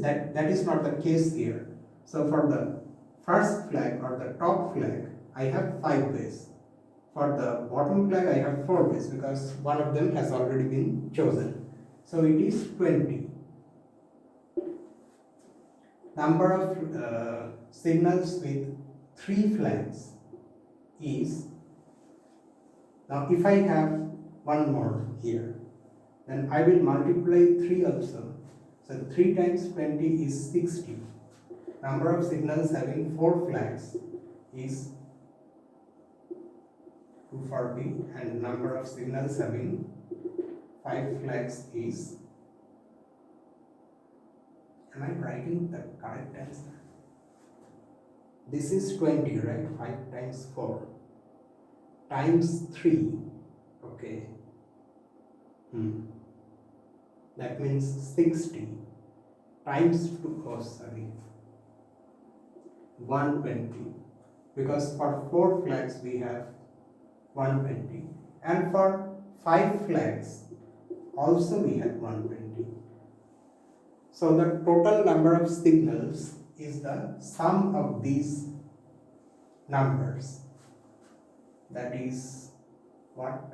that is not the case here. So for the first flag or the top flag, I have 5 ways. For the bottom flag, I have 4 ways because one of them has already been chosen. So it is 20. Number of signals with 3 flags is, now if I have one more here, then I will multiply 3 also. So 3 times 20 is 60. Number of signals having 4 flags is 240, and number of signals having 5 flags is, am I writing the correct answer? This is 20, right? 5 times 4 times 3, okay. That means 60 times 2, 120, because for 4 flags we have 120, and for 5 flags also we have 120. So the total number of signals is the sum of these numbers. That is what?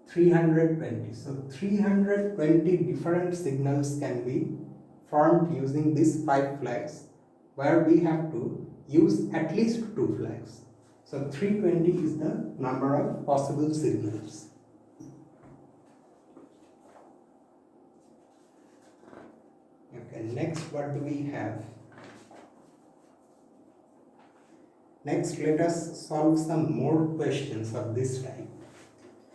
320. So 320 different signals can be formed using these 5 flags, where we have to use at least 2 flags. So 320 is the number of possible signals. Okay, next what do we have? Next, let us solve some more questions of this type.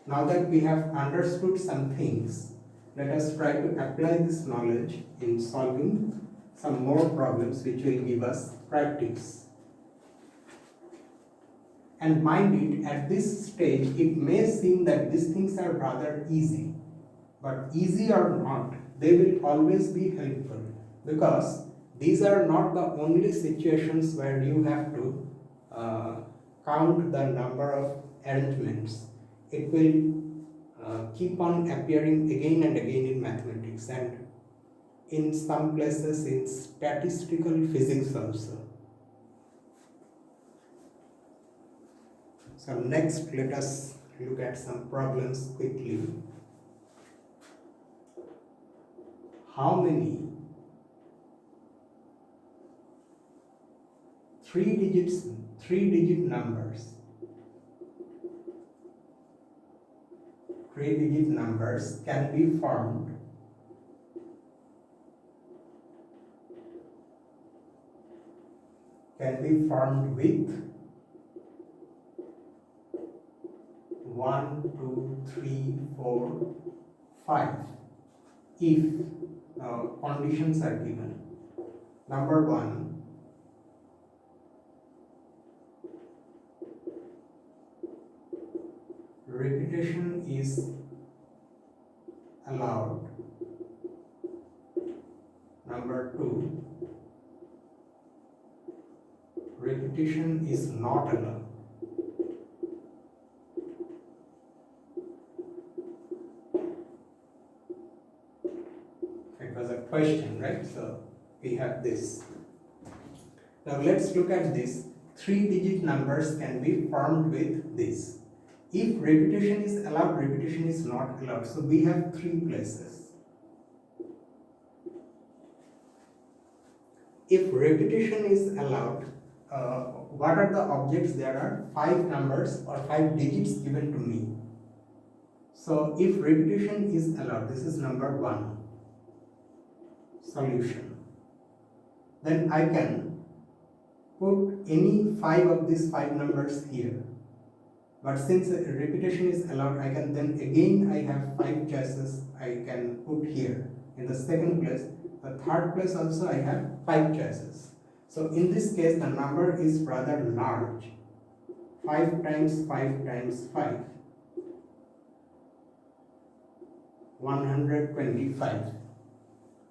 Now that we have understood some things, let us try to apply this knowledge in solving some more problems which will give us practice. And mind it, at this stage, it may seem that these things are rather easy, but easy or not, they will always be helpful, because these are not the only situations where you have to count the number of arrangements. It will keep on appearing again and again in mathematics, and in some places in statistical physics also. So next, let us look at some problems quickly. How many 3-digit numbers, 3-digit numbers can be formed with 1, 2, 3, 4, 5 if conditions are given. Number 1, repetition is allowed. Number 2, repetition is not allowed. It was a question, right? So we have this. Now let's look at this. 3-digit numbers can be formed with this. If repetition is allowed, repetition is not allowed. So we have 3 places. If repetition is allowed, what are the objects? There are 5 numbers or 5 digits given to me. So if repetition is allowed, this is number 1 solution. Then I can put any 5 of these 5 numbers here. But since repetition is allowed, I can then again, I have 5 choices I can put here. In the second place, the third place also I have 5 choices. So in this case, the number is rather large. 5 times 5 times 5. 125.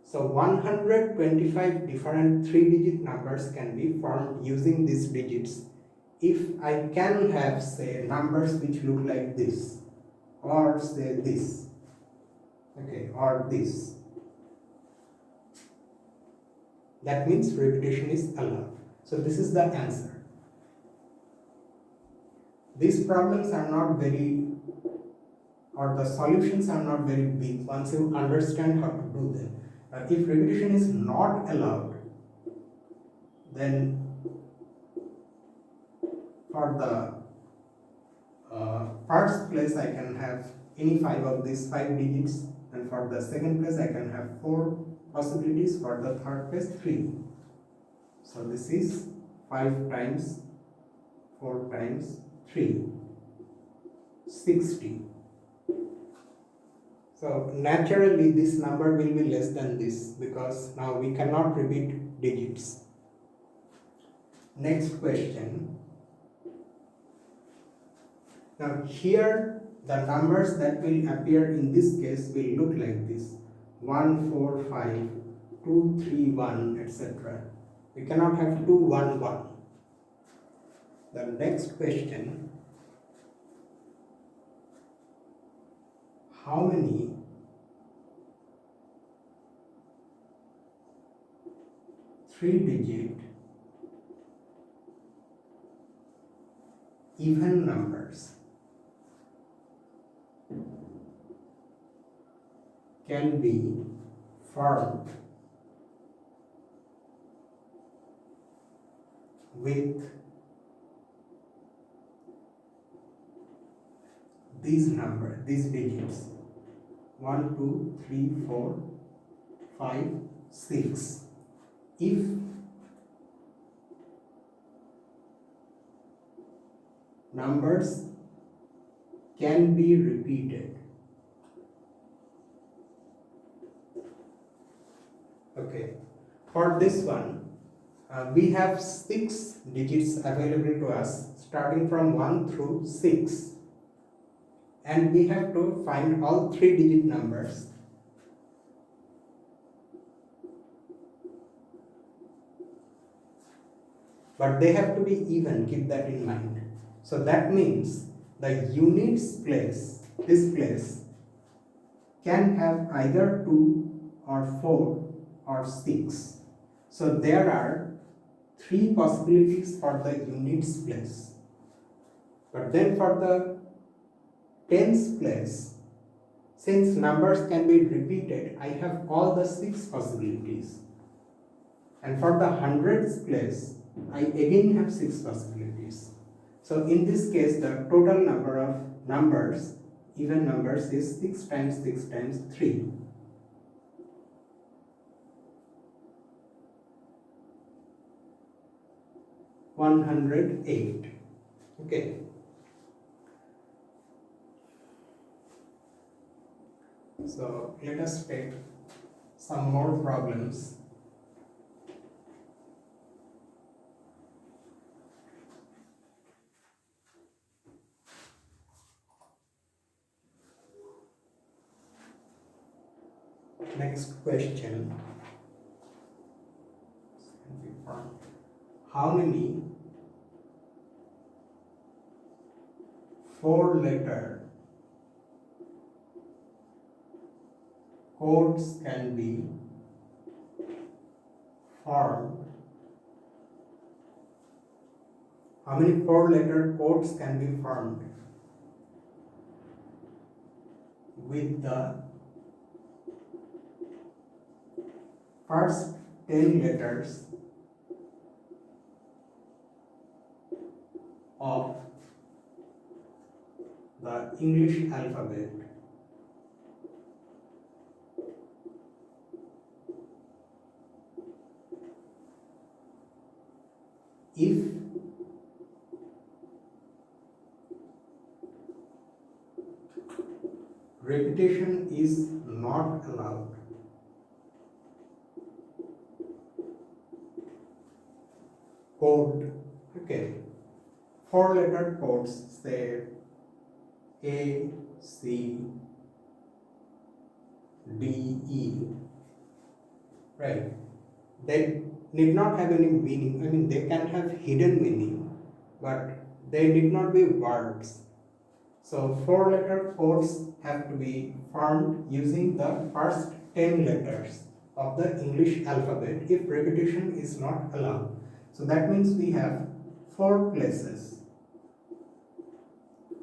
So 125 different 3-digit numbers can be formed using these digits. If I can have, say, numbers which look like this, or say this, okay, or this. That means repetition is allowed. So this is the answer. These problems are not very, or the solutions are not very big once you understand how to do them. If repetition is not allowed, then for the first place I can have any 5 of these 5 digits, and for the second place I can have 4 possibilities, for the third place 3. So this is 5 times 4 times 3, 60. So naturally this number will be less than this, because now we cannot repeat digits. Next question. Now here the numbers that will appear in this case will look like this: 1, 4, 5, 2, 3, 1, etc. We cannot have 2, 1, 1. The next question: how many three-digit even numbers can be formed with these digits: 1, 2, 3, 4, 5, 6. If numbers can be repeated. Okay, for this one, we have 6 digits available to us starting from 1 through 6, and we have to find all 3-digit numbers. But they have to be even, keep that in mind. So that means the units place, this place, can have either 2 or 4 or 6. So there are 3 possibilities for the units place. But then for the tens place, since numbers can be repeated, I have all the 6 possibilities. And for the hundreds place, I again have 6 possibilities. So in this case, the total number of numbers, even numbers, is 6 times 6 times 3. (108). Okay. So let us take some more problems. Next question: how many 4-letter codes can be formed? How many 4-letter codes can be formed with the first 10 letters of the English alphabet? If repetition is not allowed, code, okay, 4-letter codes, say A, C, D, E, right? They need not have any meaning. I mean, they can have hidden meaning, but they need not be words. So 4-letter codes have to be formed using the first 10 letters. of the English alphabet if repetition is not allowed. So that means we have 4 places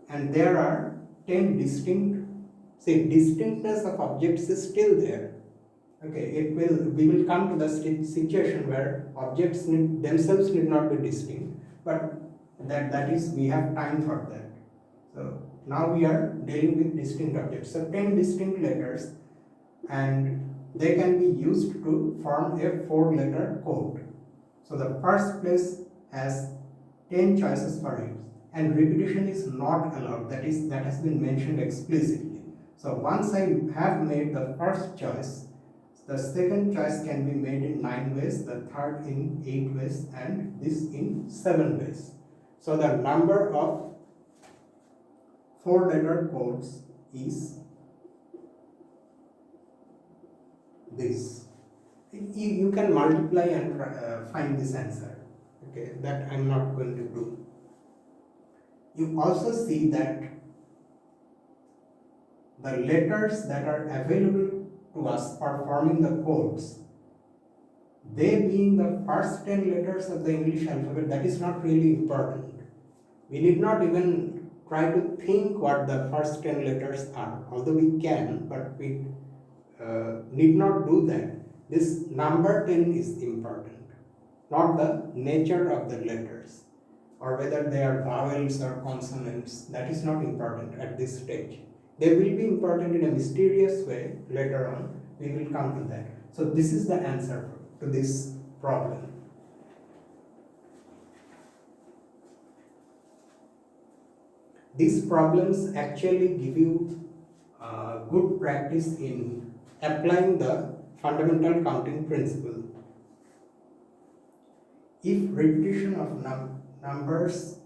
and there are 10 distinct, say distinctness of objects is still there. Okay, we will come to the situation where objects themselves need not be distinct, but that is, we have time for that. So now we are dealing with distinct objects. So 10 distinct letters, and they can be used to form a 4-letter code. So the first place has 10 choices for use, and repetition is not allowed. That has been mentioned explicitly. So once I have made the first choice, the second choice can be made in 9 ways, the third in 8 ways, and this in 7 ways. So the number of 4-letter codes is this. You can multiply and find this answer. Okay, that I am not going to do. You also see that the letters that are available to us for forming the codes, they being the first 10 letters of the English alphabet, that is not really important. We need not even try to think what the first 10 letters are, although we can, but we need not do that. This number 10 is important, not the nature of the letters or whether they are vowels or consonants. That is not important at this stage. They will be important in a mysterious way later on. We will come to that. So this is the answer to this problem. These problems actually give you good practice in applying the fundamental counting principle. If repetition of numbers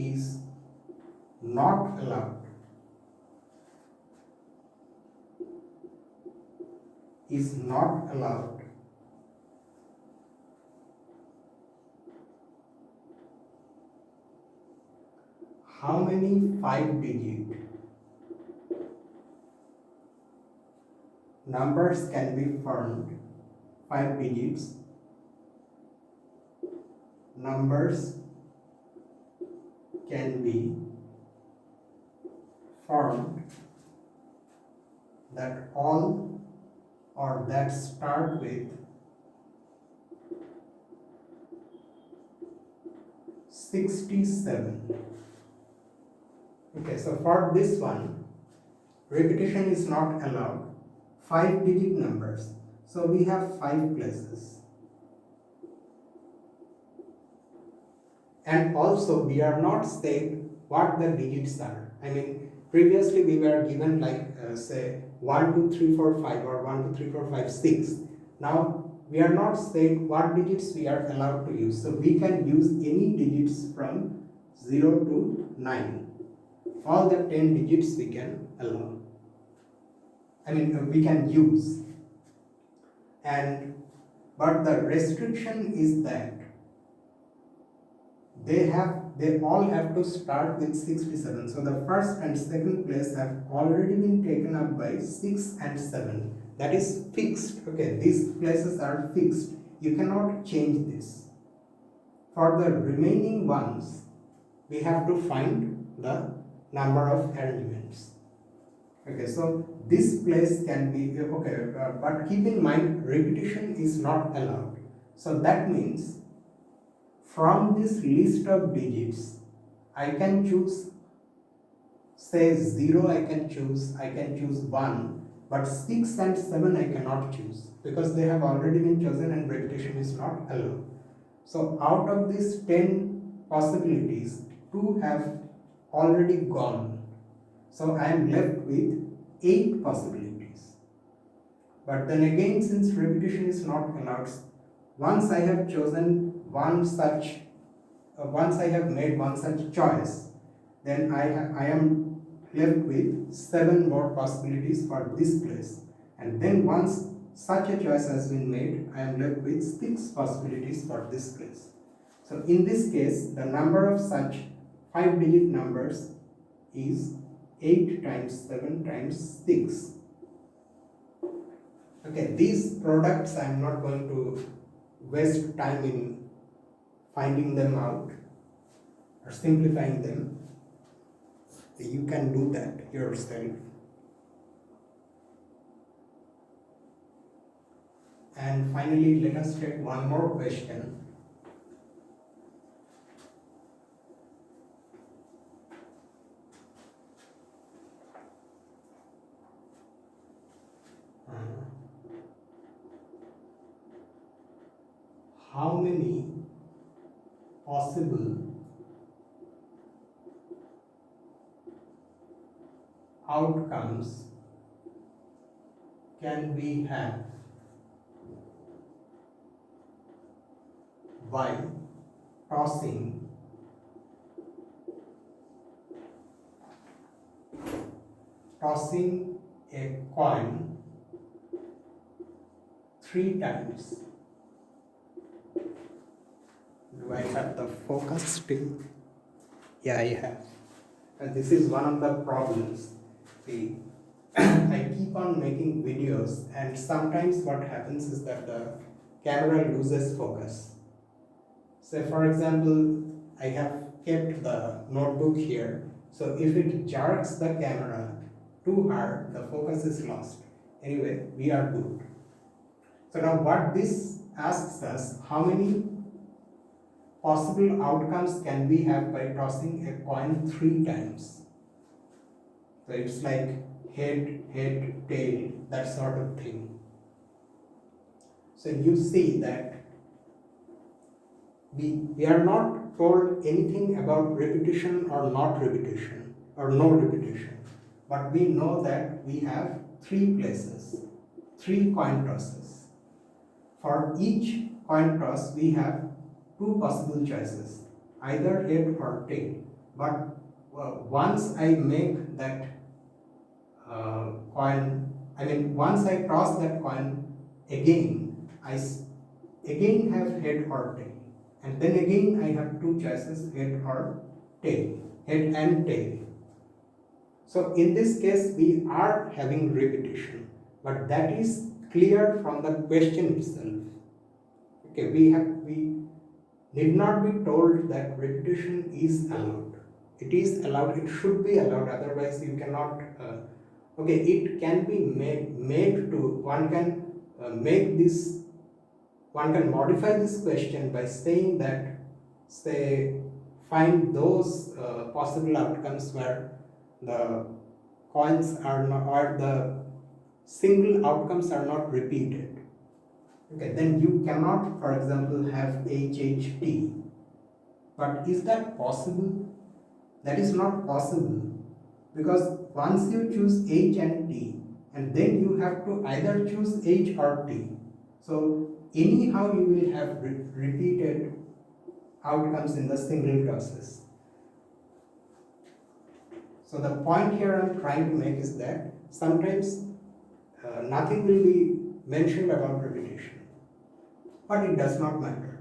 is not allowed, how many 5-digit numbers can be formed? 5 digits numbers can be formed that all or that start with 67. Okay, so for this one, repetition is not allowed. 5-digit numbers. So we have 5 places. And also we are not saying what the digits are. I mean, previously we were given like say 1, 2, 3, 4, 5 or 1, 2, 3, 4, 5, 6. Now we are not saying what digits we are allowed to use. So we can use any digits from 0 to 9. All the 10 digits we can allow. We can use. But the restriction is that they all have to start with 67. So the first and second place have already been taken up by 6 and 7. That is fixed. Okay, these places are fixed. You cannot change this. For the remaining ones, we have to find the number of arrangements. Okay, so this place can be okay, but keep in mind repetition is not allowed. So that means from this list of digits, I can choose, say 0 I can choose 1, but 6 and 7 I cannot choose because they have already been chosen and repetition is not allowed. So out of these 10 possibilities, 2 have already gone. So I am left with 8 possibilities. But then again, since repetition is not allowed, once I have chosen once I have made one such choice, then I am left with 7 more possibilities for this place. And then once such a choice has been made, I am left with 6 possibilities for this place. So in this case, the number of such 5-digit numbers is 8 times 7 times 6. Okay, these products I am not going to waste time in finding them out or simplifying them. You can do that yourself. And finally, let us take one more question. How many possible outcomes can we have by tossing a coin 3 times? Do I have the focus still? Yeah, I have. And this is one of the problems. See, I keep on making videos, and sometimes what happens is that the camera loses focus. So for example, I have kept the notebook here. So if it jerks the camera too hard, the focus is lost. Anyway, we are good. So now what this asks us, how many possible outcomes can we have by tossing a coin 3 times? So it's like head, tail, that sort of thing. So you see that we are not told anything about repetition or not repetition or no repetition, but we know that we have 3 places, 3 coin tosses. For each coin toss we have 2 possible choices, either head or tail. But once I make that once I toss that coin again, I again have head or tail. And then again I have 2 choices, head or tail, head and tail. So in this case we are having repetition, but that is clear from the question itself. Okay, we need not be told that repetition is allowed. It is allowed, it should be allowed, otherwise you cannot, okay, it can be made to, one can one can modify this question by saying that, say, find those possible outcomes where the coins are not, or the single outcomes are not repeated. Okay, then you cannot, for example, have HHT. But is that possible? That is not possible, because once you choose H and T, and then you have to either choose H or T. So anyhow you will have repeated outcomes in the single tosses. So the point here I am trying to make is that sometimes nothing will be mentioned about repetition, but it does not matter.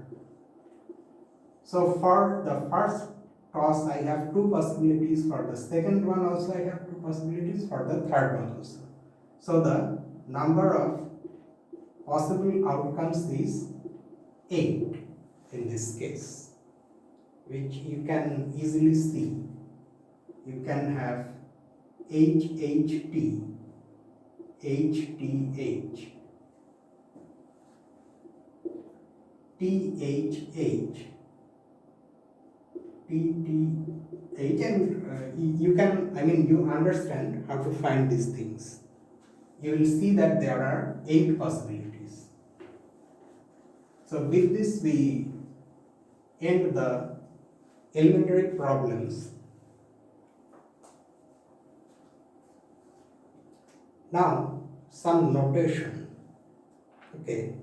So for the first toss I have 2 possibilities, for the second one also I have 2 possibilities, for the third one also. So the number of possible outcomes is 8 in this case, which you can easily see. You can have HHT, HTH, THH, TTH, and you can, you understand how to find these things. You will see that there are 8 possibilities. So with this we end the elementary problems. Now some notation. Okay.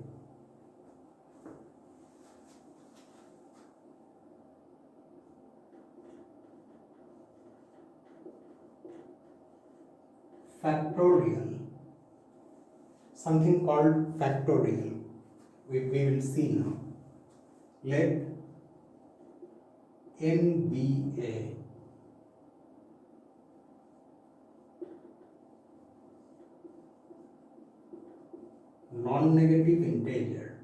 Factorial. Something called factorial. We will see now. Let n be a non-negative integer,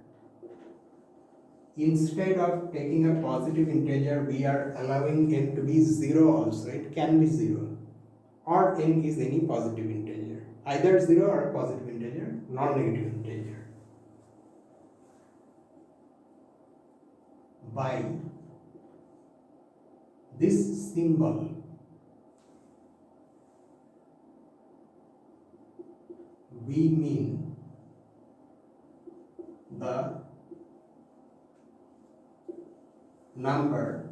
instead of taking a positive integer, we are allowing n to be 0 also. It can be 0, or n is any positive integer, either 0 or a positive integer, non-negative integer. By this symbol, we mean the number,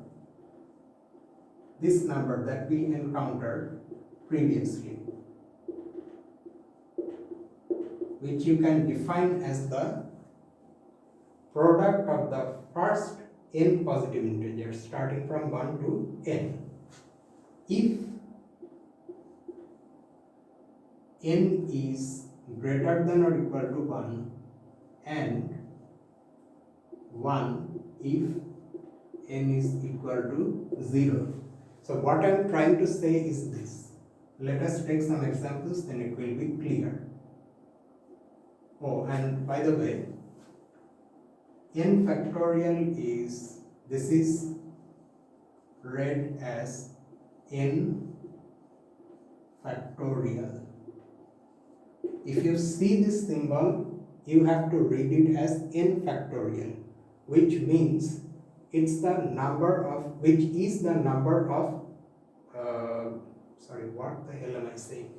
this number that we encountered previously, which you can define as the product of the first n positive integers starting from 1 to n. If n is greater than or equal to 1 and 1 if n is equal to 0. So what I am trying to say is this. Let us take some examples, then it will be clear. Oh, and by the way, n factorial is, this is read as n factorial. If you see this symbol, you have to read it as n factorial, which means it's the number of, which is the number of, sorry, what the hell am I saying?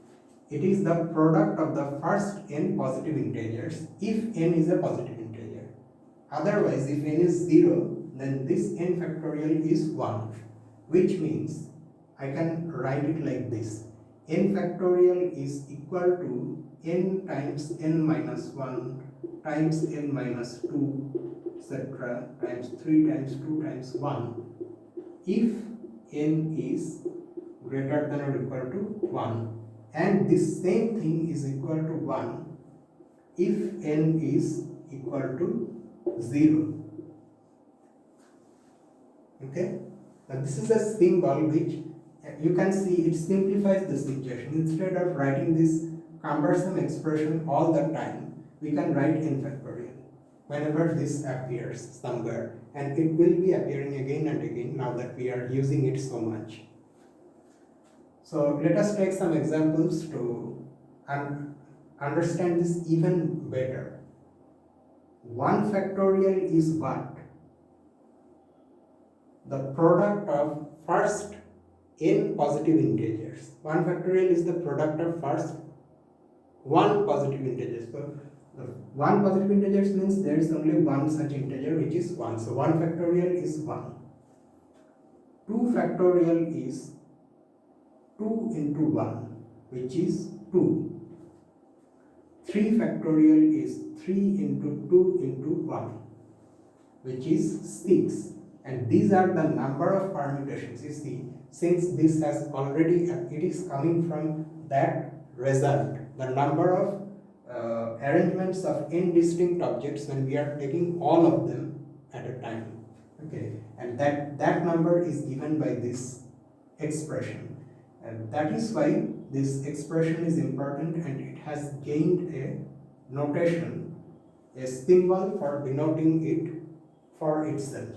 It is the product of the first n positive integers if n is a positive integer. Otherwise, if n is 0, then this n factorial is 1, which means I can write it like this. N factorial is equal to n times n minus 1 times n minus 2, etc. times 3 times 2 times 1 if n is greater than or equal to 1, and this same thing is equal to 1 if n is equal to 0. Okay, now this is a symbol which you can see it simplifies the situation. Instead of writing this cumbersome expression all the time, we can write n factorial whenever this appears somewhere, and it will be appearing again and again now that we are using it so much. So let us take some examples to understand this even better. 1 factorial is what? The product of first n positive integers. 1 factorial is the product of first 1 positive integer. So the 1 positive integers means there is only one such integer, which is 1. So 1 factorial is 1. 2 factorial is 2 into 1, which is 2. 3 factorial is 3 into 2 into 1, which is 6. And these are the number of permutations. You see, since this has already, it is coming from that result, the number of arrangements of n distinct objects when we are taking all of them at a time. Okay, and that number is given by this expression, and that is why this expression is important, and it has gained a notation, a symbol for denoting it for itself.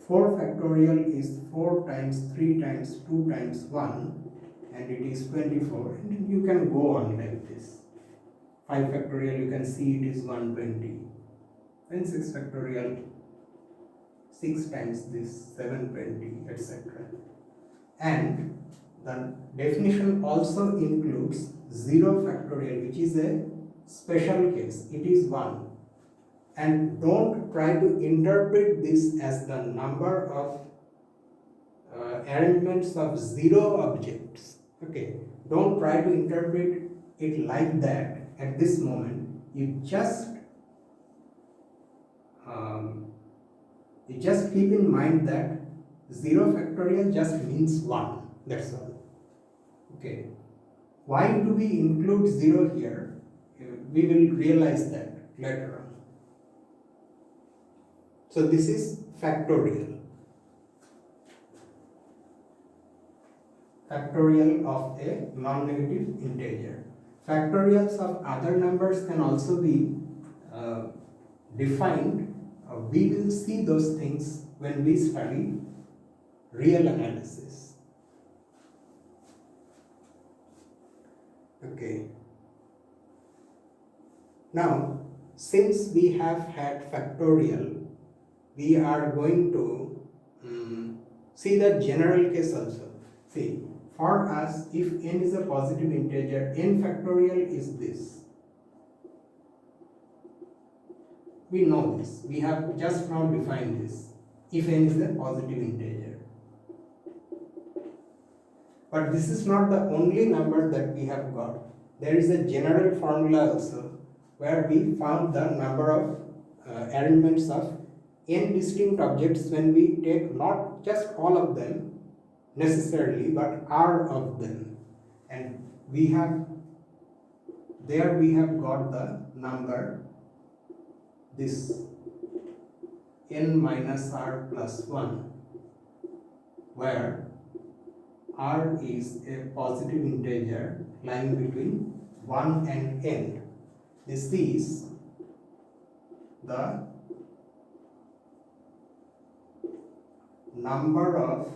4 factorial is 4 times 3 times 2 times 1, and it is 24, and you can go on like this. 5 factorial, you can see it is 120. And 6 factorial, 6 times this, 720, etc. And the definition also includes 0 factorial, which is a special case. It is 1. And don't try to interpret this as the number of arrangements of 0 objects. Okay, don't try to interpret it like that at this moment. You just keep in mind that 0 factorial just means 1. That's all. Okay. Why do we include 0 here? We will realize that later on. So this is factorial. Factorial of a non-negative integer. Factorials of other numbers can also be defined. We will see those things when we study real analysis. Okay. Now, since we have had factorial, we are going to see the general case also. See, for us, if n is a positive integer, n factorial is this. We know this. We have just now defined this. If n is a positive integer. But this is not the only number that we have got. There is a general formula also where we found the number of arrangements of n distinct objects when we take not just all of them necessarily but r of them, and we have got the number this n minus r plus 1, where r is a positive integer lying between 1 and n. This is the number of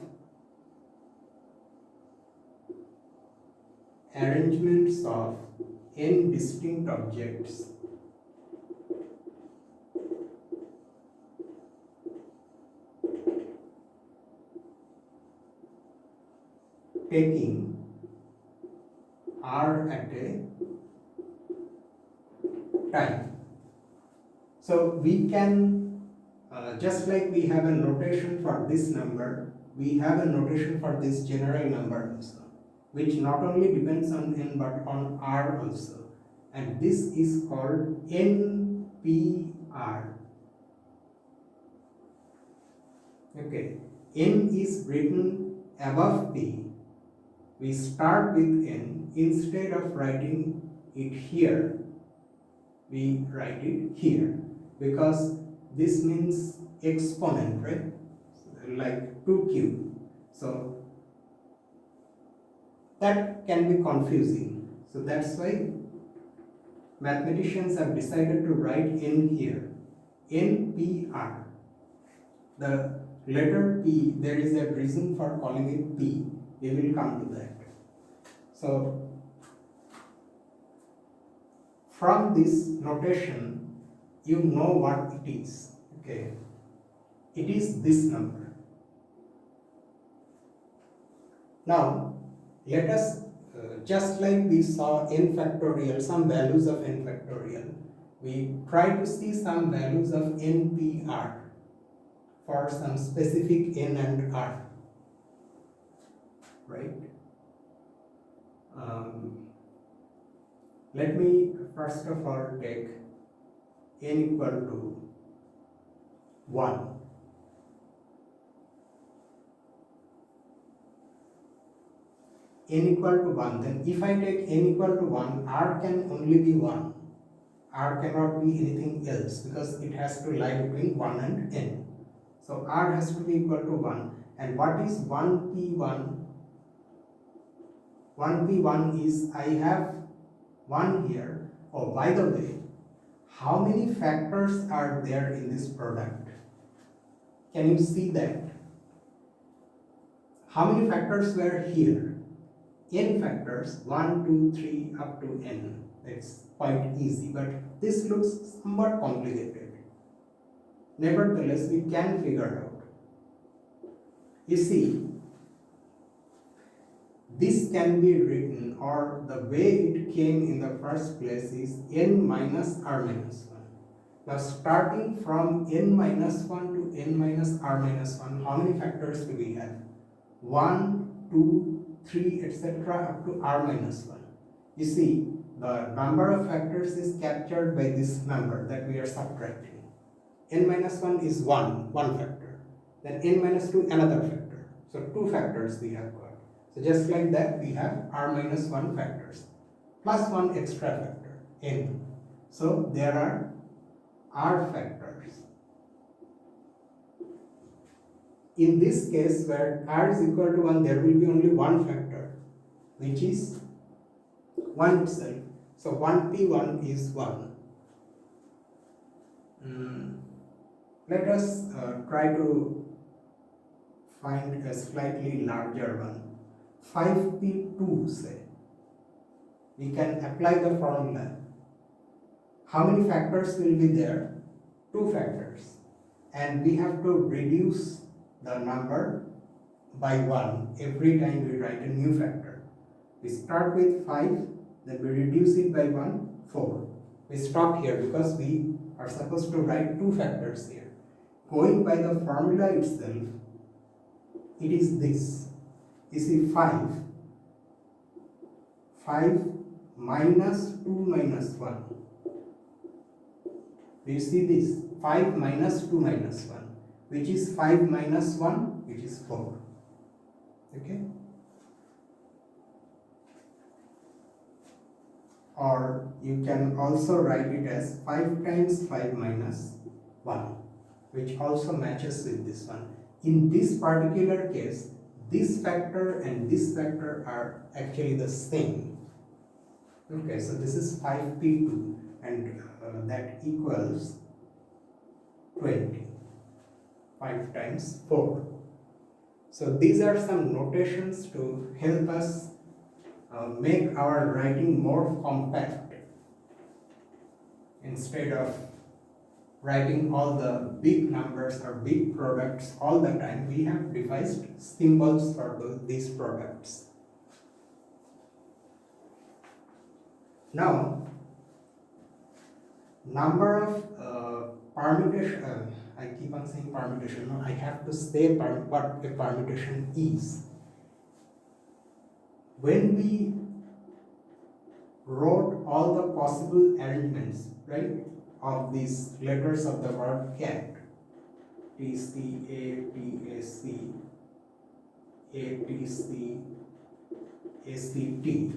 arrangements of n distinct objects taking r at a time. So we can, just like we have a notation for this number, we have a notation for this general number also, which not only depends on n but on r also, and this is called NPR. Okay, n is written above p. We start with n. Instead of writing it here, we write it here, because this means exponent, right? Like 2 cube. So that can be confusing. So that's why mathematicians have decided to write n here. NPR. The letter P, there is a reason for calling it P. We will come to that. So from this notation, you know what it is. Okay, it is this number. Now let us, just like we saw n factorial, some values of n factorial, we try to see some values of NPR for some specific n and r, right? Let me first of all take n equal to 1. N equal to 1, then if I take n equal to 1, r can only be 1. R cannot be anything else because it has to lie between 1 and n. So r has to be equal to 1. And what is 1p1? 1p1 is, I have 1 here. Oh, by the way, how many factors are there in this product? Can you see that? How many factors were here? N factors, 1, 2, 3 up to n. It's quite easy, but this looks somewhat complicated. Nevertheless, we can figure out. You see, this can be written, or the way it came in the first place is n minus r minus 1. Now starting from n minus 1 to n minus r minus 1, how many factors do we have? 1, 2, 3, etc. up to r minus 1. You see, the number of factors is captured by this number that we are subtracting. N minus 1 is 1 factor. Then n minus 2, another factor. So 2 factors we have got. So just like that, we have r minus 1 factors plus 1 extra factor, n. So there are r factors. in this case where r is equal to 1, there will be only one factor, which is 1 itself. So 1p1 is 1. Let us try to find a slightly larger one. 5p2 say. We can apply the formula. How many factors will be there? 2 factors. And we have to reduce the number by 1 every time we write a new factor. We start with 5, then we reduce it by 1, 4. We stop here because we are supposed to write 2 factors here. Going by the formula itself, it is this. You see 5 minus 2 minus 1. Do you see this? 5 minus 2 minus 1, which is 5 minus 1, which is 4. Okay? Or you can also write it as 5 times 5 minus 1, which also matches with this one. In this particular case, this factor and this factor are actually the same. Okay, so this is 5p2 and that equals 20. 5 times 4. So these are some notations to help us make our writing more compact. Instead of writing all the big numbers or big products all the time, we have devised symbols for these products. Now, number of permutation, I keep on saying permutation, no, I have to say what a permutation is. When we wrote all the possible arrangements, right, of these letters of the word cat, T, C, A, T, A, C, A, T, C, A, C, T.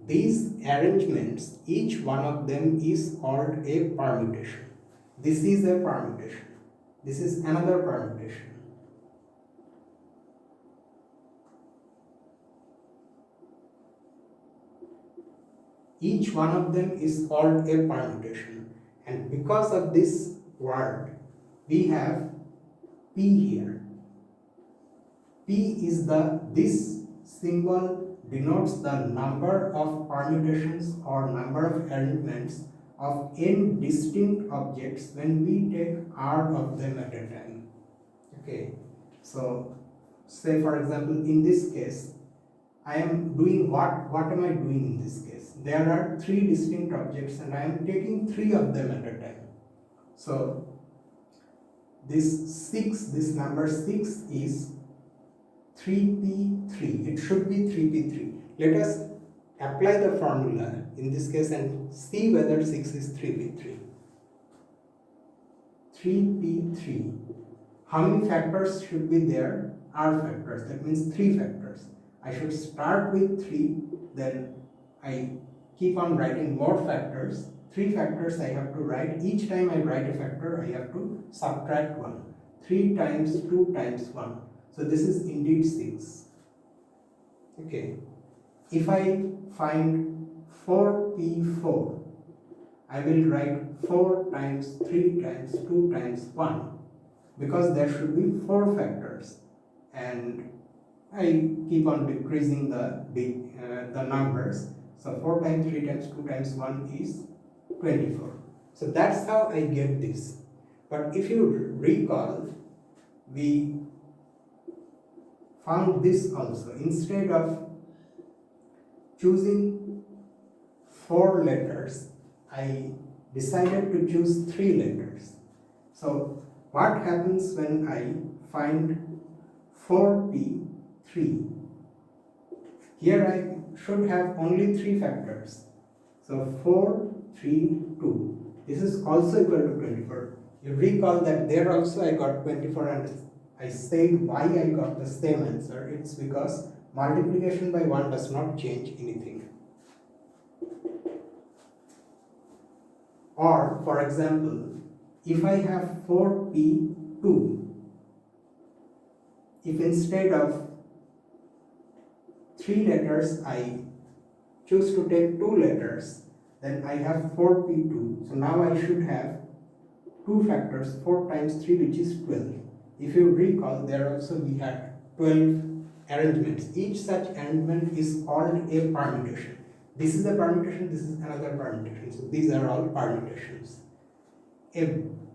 These arrangements, each one of them is called a permutation. This is a permutation. This is another permutation. Each one of them is called a permutation. And because of this word, we have P here. P is this symbol denotes the number of permutations or number of arrangements of n distinct objects when we take r of them at a time. Okay, so say for example in this case, I am doing what am I doing in this case? There are 3 distinct objects and I am taking 3 of them at a time. So this number 6 is 3p3. It should be 3p3. Let us apply the formula in this case and see whether 6 is 3p3. 3p3. How many factors should be there? R factors. That means 3 factors. I should start with 3, then I keep on writing more factors. 3 factors I have to write. Each time I write a factor, I have to subtract 1. 3 times 2 times 1. So this is indeed 6. Okay. If I find 4p4, I will write 4 times 3 times 2 times 1, because there should be 4 factors, and I keep on decreasing the numbers. So 4 times 3 times 2 times 1 is 24. So that's how I get this. But if you recall, we found this also. Instead of choosing 4 letters, I decided to choose 3 letters. So what happens when I find 4p3? Here I should have only 3 factors. So 4, 3, 2. This is also equal to 24. You recall that there also I got 24, and I said why I got the same answer. It's because multiplication by 1 does not change anything. Or for example, if I have 4p2, if instead of 3 letters I choose to take 2 letters, then I have 4p2. So now I should have 2 factors, 4 times 3, which is 12. If you recall, there also we had 12 arrangements. Each such arrangement is called a permutation. This is a permutation, this is another permutation. So these are all permutations. A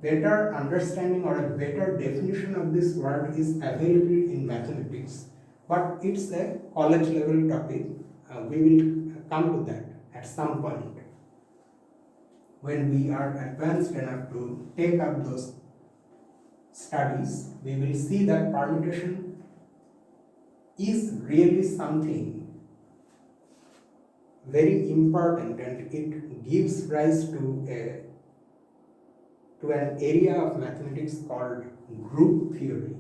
better understanding or a better definition of this word is available in mathematics, but it's a college level topic. We will come to that at some point when we are advanced enough to take up those studies. We will see that permutation is really something very important, and it gives rise to an area of mathematics called group theory.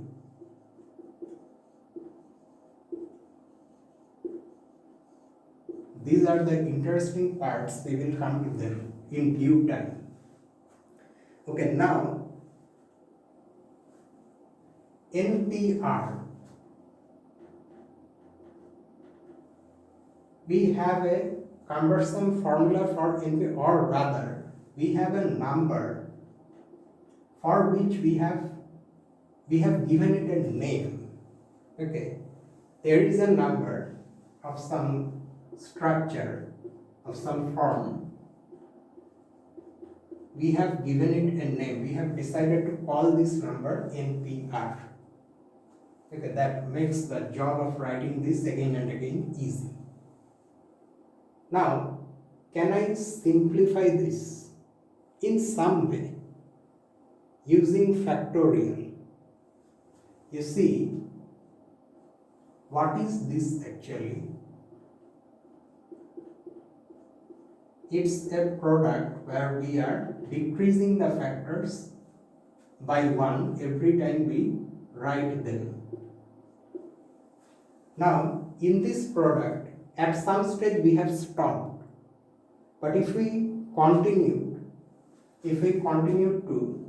These are the interesting parts. We will come to them in due time. Okay, now NPR, we have a cumbersome formula for NP, or rather we have a number for which we have given it a name. Okay, there is a number of some structure, of some form. We have given it a name. We have decided to call this number NPR. Okay, that makes the job of writing this again and again easy. Now, can I simplify this in some way using factorial? You see, what is this actually? It's a product where we are decreasing the factors by 1 every time we write them. Now, in this product, at some stage we have stopped, but if we continue to